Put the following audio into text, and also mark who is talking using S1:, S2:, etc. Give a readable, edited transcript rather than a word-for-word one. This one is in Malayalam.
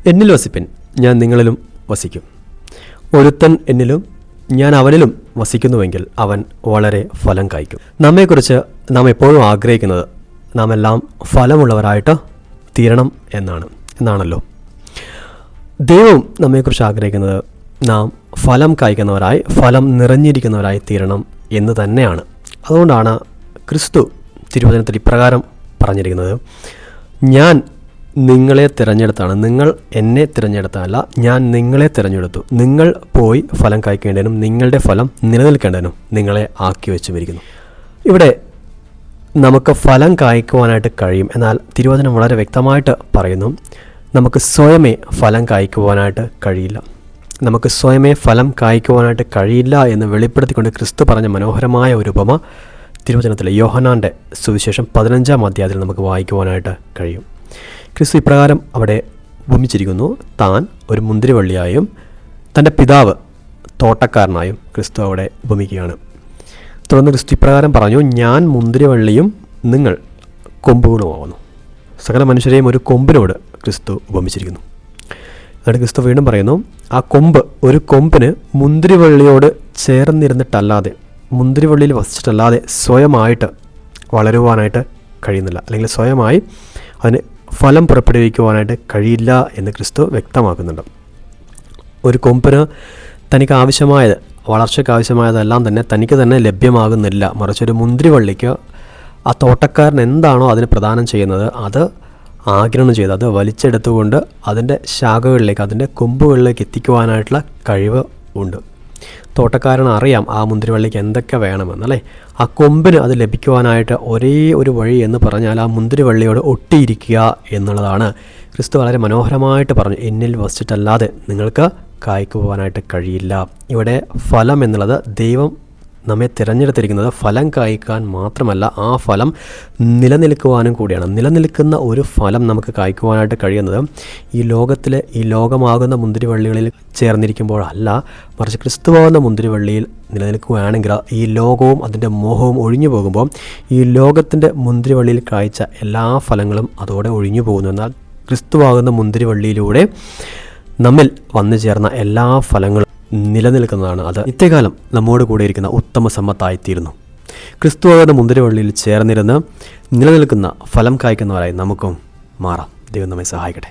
S1: എന്നിൽ വസിപ്പിൻ, ഞാൻ നിങ്ങളിലും വസിക്കും. ഒരുത്തൻ എന്നിലും ഞാൻ അവനിലും വസിക്കുന്നുവെങ്കിൽ അവൻ വളരെ ഫലം കായ്ക്കും. നമ്മെക്കുറിച്ച് നാം എപ്പോഴും ആഗ്രഹിക്കുന്നത് നാം എല്ലാം ഫലമുള്ളവരായിട്ട് തീരണം എന്നാണല്ലോ. ദൈവവും നമ്മെക്കുറിച്ച് ആഗ്രഹിക്കുന്നത് നാം ഫലം കായ്ക്കുന്നവരായി, ഫലം നിറഞ്ഞിരിക്കുന്നവരായി തീരണം എന്ന് തന്നെയാണ്. അതുകൊണ്ടാണ് ക്രിസ്തു തിരുവചനത്തിൽ ഇപ്രകാരം പറഞ്ഞിരിക്കുന്നത്, ഞാൻ നിങ്ങളെ തിരഞ്ഞെടുത്താണ്, നിങ്ങൾ എന്നെ തിരഞ്ഞെടുത്തതല്ല, ഞാൻ നിങ്ങളെ തിരഞ്ഞെടുത്തു. നിങ്ങൾ പോയി ഫലം കായ്ക്കേണ്ടതിനും നിങ്ങളുടെ ഫലം നിലനിൽക്കേണ്ടതിനും നിങ്ങളെ ആക്കി വെച്ചുമിരിക്കുന്നു. ഇവിടെ നമുക്ക് ഫലം കായ്ക്കുവാനായിട്ട് കഴിയും. എന്നാൽ തിരുവചനം വളരെ വ്യക്തമായിട്ട് പറയുന്നു, നമുക്ക് സ്വയമേ ഫലം കായ്ക്കുവാനായിട്ട് കഴിയില്ല. നമുക്ക് സ്വയമേ ഫലം കായ്ക്കുവാനായിട്ട് കഴിയില്ല എന്ന് വെളിപ്പെടുത്തിക്കൊണ്ട് ക്രിസ്തു പറഞ്ഞ മനോഹരമായ ഒരു ഉപമ തിരുവചനത്തിൽ യോഹന്നാൻ്റെ സുവിശേഷം 15-ാം അധ്യായത്തിൽ നമുക്ക് വായിക്കുവാനായിട്ട് കഴിയും. ക്രിസ്തു ഇപ്രകാരം അവിടെ ഉപമിച്ചിരിക്കുന്നു. താൻ ഒരു മുന്തിരിവള്ളിയായും തൻ്റെ പിതാവ് തോട്ടക്കാരനായും ക്രിസ്തു അവിടെ ഉപമിക്കുകയാണ്. തുടർന്ന് ക്രിസ്തു ഇപ്രകാരം പറഞ്ഞു, ഞാൻ മുന്തിരിവള്ളിയും നിങ്ങൾ കൊമ്പുകളുമാവുന്നു. സകല മനുഷ്യരെയും ഒരു കൊമ്പിനോട് ക്രിസ്തു ഉപമിച്ചിരിക്കുന്നു. എന്നിട്ട് ക്രിസ്തു വീണ്ടും പറയുന്നു, ആ ഒരു കൊമ്പിന് മുന്തിരിവള്ളിയോട് ചേർന്നിരുന്നിട്ടല്ലാതെ, മുന്തിരിവള്ളിയിൽ വസിച്ചിട്ടല്ലാതെ സ്വയമായിട്ട് വളരുവാനായിട്ട് കഴിയുന്നില്ല, അല്ലെങ്കിൽ സ്വയമായി അതിന് ഫലം പുറപ്പെടുവിക്കുവാനായിട്ട് കഴിയില്ല എന്ന് ക്രിസ്തു വ്യക്തമാക്കുന്നുണ്ട്. ഒരു കൊമ്പിന് തനിക്ക് ആവശ്യമായത്, വളർച്ചയ്ക്ക് ആവശ്യമായതെല്ലാം തന്നെ തനിക്ക് തന്നെ ലഭ്യമാകുന്നില്ല. മറിച്ചൊരു മുന്തിരിവള്ളിക്ക് ആ തോട്ടക്കാരൻ എന്താണോ അതിന് പ്രദാനം ചെയ്യുന്നത് അത് ആഗിരണം ചെയ്ത് അത് വലിച്ചെടുത്തുകൊണ്ട് അതിൻ്റെ ശാഖകളിലേക്ക്, അതിൻ്റെ കൊമ്പുകളിലേക്ക് എത്തിക്കുവാനായിട്ടുള്ള കഴിവ് ഉണ്ട്. തോട്ടക്കാരൻ അറിയാം ആ മുന്തിരിവള്ളിക്ക് എന്തൊക്കെ വേണമെന്നല്ലേ. ആ കൊമ്പിന് അത് ലഭിക്കുവാനായിട്ട് ഒരേ ഒരു വഴി എന്ന് പറഞ്ഞാൽ ആ മുന്തിരിവള്ളിയോട് ഒട്ടിയിരിക്കുക എന്നുള്ളതാണ്. ക്രിസ്തു വളരെ മനോഹരമായിട്ട് പറഞ്ഞു, എന്നിൽ വസിച്ചിട്ടല്ലാതെ നിങ്ങൾക്ക് കായ്ക്കുവാനായിട്ട് കഴിയില്ല. ഇവിടെ ഫലം എന്നുള്ളത് ദൈവം നമ്മെ തിരഞ്ഞെടുത്തിരിക്കുന്നത് ഫലം കായ്ക്കാൻ മാത്രമല്ല, ആ ഫലം നിലനിൽക്കുവാനും കൂടിയാണ്. നിലനിൽക്കുന്ന ഒരു ഫലം നമുക്ക് കായ്ക്കുവാനായിട്ട് കഴിയുന്നത് ഈ ലോകമാകുന്ന മുന്തിരിവള്ളികളിൽ ചേർന്നിരിക്കുമ്പോഴല്ല, മറിച്ച് ക്രിസ്തുവാകുന്ന മുന്തിരിവള്ളിയിൽ നിലനിൽക്കുകയാണെങ്കിൽ ഈ ലോകവും അതിൻ്റെ മോഹവും ഒഴിഞ്ഞു പോകുമ്പോൾ ഈ ലോകത്തിൻ്റെ മുന്തിരിവള്ളിയിൽ കായ്ച്ച എല്ലാ ഫലങ്ങളും അതോടെ ഒഴിഞ്ഞു പോകുന്നു. എന്നാൽ ക്രിസ്തുവാകുന്ന മുന്തിരിവള്ളിയിലൂടെ നമ്മിൽ വന്നു ചേർന്ന എല്ലാ ഫലങ്ങളും നിലനിൽക്കുന്നതാണ്. അത് നിത്യകാലം നമ്മോട് കൂടെ ഇരിക്കുന്ന ഉത്തമ സമ്പത്തായിത്തീരുന്നു. ക്രിസ്തുവാകുന്ന മുന്തിരിവള്ളിയിൽ ചേർന്നിരുന്ന് നിലനിൽക്കുന്ന ഫലം കായ്ക്കുന്നവരായി നമുക്കും മാറാം. ദൈവം നമ്മെ സഹായിക്കട്ടെ.